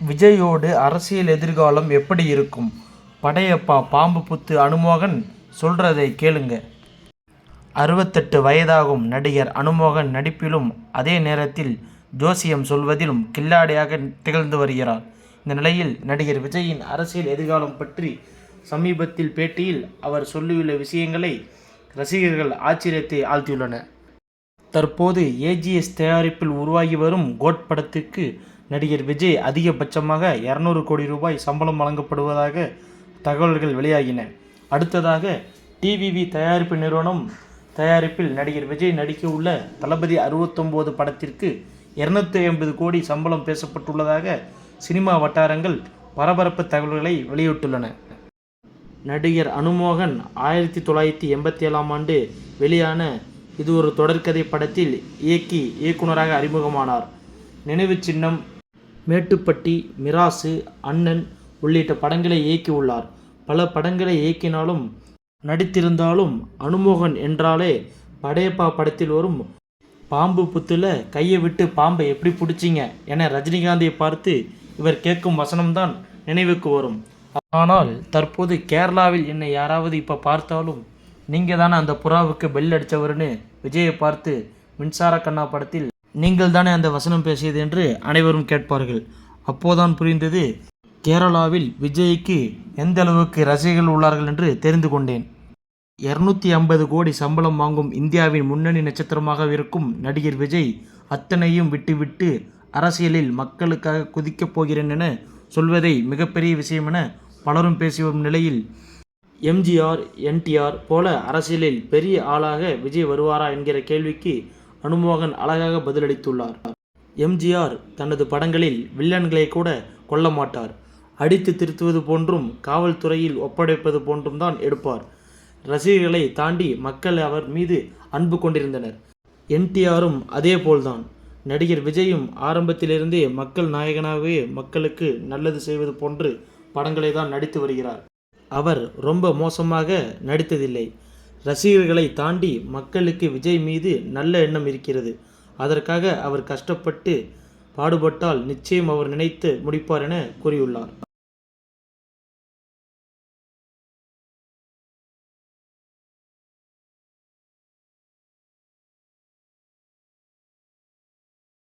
விஜயோடு அரசியல் எதிர்காலம் எப்படி இருக்கும்? படையப்பா பாம்பு புத்து அனுமோகன் சொல்றதை கேளுங்க. 68 வயதாகும் நடிகர் அனுமோகன் நடிப்பிலும் அதே நேரத்தில் ஜோசியம் சொல்வதிலும் கில்லாடியாக திகழ்ந்து வருகிறார். இந்த நிலையில் நடிகர் விஜயின் அரசியல் எதிர்காலம் பற்றி சமீபத்தில் பேட்டியில் அவர் சொல்லியுள்ள விஷயங்களை ரசிகர்கள் ஆச்சரியத்தை ஆழ்த்தியுள்ளன. தற்போது ஏஜிஎஸ் தயாரிப்பில் உருவாகி வரும் கோட் படத்திற்கு நடிகர் விஜய் அதிகபட்சமாக 200 கோடி ரூபாய் சம்பளம் வழங்கப்படுவதாக தகவல்கள் வெளியாகின. அடுத்ததாக டிவிவி தயாரிப்பு நிறுவனம் தயாரிப்பில் நடிகர் விஜய் நடிக்க உள்ள தளபதி 69 படத்திற்கு 250 கோடி சம்பளம் பேசப்பட்டுள்ளதாக சினிமா வட்டாரங்கள் பரபரப்பு தகவல்களை வெளியிட்டுள்ளன. நடிகர் அனுமோகன் 1987ஆம் ஆண்டு வெளியான இது ஒரு தொடர்கதை படத்தில் இயக்குனராக அறிமுகமானார். நினைவு சின்னம், மேட்டுப்பட்டி, மிராசு, அண்ணன் உள்ளிட்ட படங்களை இயக்கியுள்ளார். பல படங்களை இயக்கினாலும் நடித்திருந்தாலும் அனுமோகன் என்றாலே படையப்பா படத்தில் வரும் பாம்பு புத்துல கையை விட்டு பாம்பை எப்படி பிடிச்சிங்க என ரஜினிகாந்தை பார்த்து இவர் கேட்கும் வசனம்தான் நினைவுக்கு வரும். ஆனால் தற்போது கேரளாவில் என்னை யாராவது இப்போ பார்த்தாலும் நீங்கள் தானே அந்த புறாவுக்கு பெல் அடித்தவர்னு விஜயை பார்த்து மின்சார கண்ணா படத்தில் நீங்கள் தானே அந்த வசனம் பேசியது என்று அனைவரும் கேட்பார்கள். அப்போதான் புரிந்தது கேரளாவில் விஜய்க்கு எந்த அளவுக்கு ரசிகர்கள் உள்ளார்கள் என்று தெரிந்து கொண்டேன். 250 கோடி சம்பளம் வாங்கும் இந்தியாவின் முன்னணி நட்சத்திரமாக இருக்கும் நடிகர் விஜய் அத்தனையும் விட்டுவிட்டு அரசியலில் மக்களுக்காக குதிக்கப் போகிறேன் என சொல்வதை மிகப்பெரிய விஷயம் என பலரும் பேசி வரும் நிலையில் எம்ஜிஆர், என்டிஆர் போல அரசியலில் பெரிய ஆளாக விஜய் வருவாரா என்கிற கேள்விக்கு அனுமோகன் அழகாக பதிலளித்துள்ளார். எம்ஜிஆர் தனது படங்களில் வில்லன்களை கூட கொல்ல மாட்டார். அடித்து திருத்துவது போன்றும் காவல்துறையில் ஒப்படைப்பது போன்றும் தான் எடுப்பார். ரசிகர்களை தாண்டி மக்கள் அவர் மீது அன்பு கொண்டிருந்தனர். என்டிஆரும் அதே போல்தான். நடிகர் விஜயும் ஆரம்பத்திலிருந்தே மக்கள் நாயகனாகவே மக்களுக்கு நல்லது செய்வது போன்று படங்களை தான் நடித்து வருகிறார். அவர் ரொம்ப மோசமாக நடித்ததில்லை. ரசிகர்களை தாண்டி மக்களுக்கு விஜய் மீது நல்ல எண்ணம் இருக்கிறது. அதற்காக அவர் கஷ்டப்பட்டு பாடுபட்டால் நிச்சயம் அவர் நினைத்து முடிப்பார் என கூறியுள்ளார்.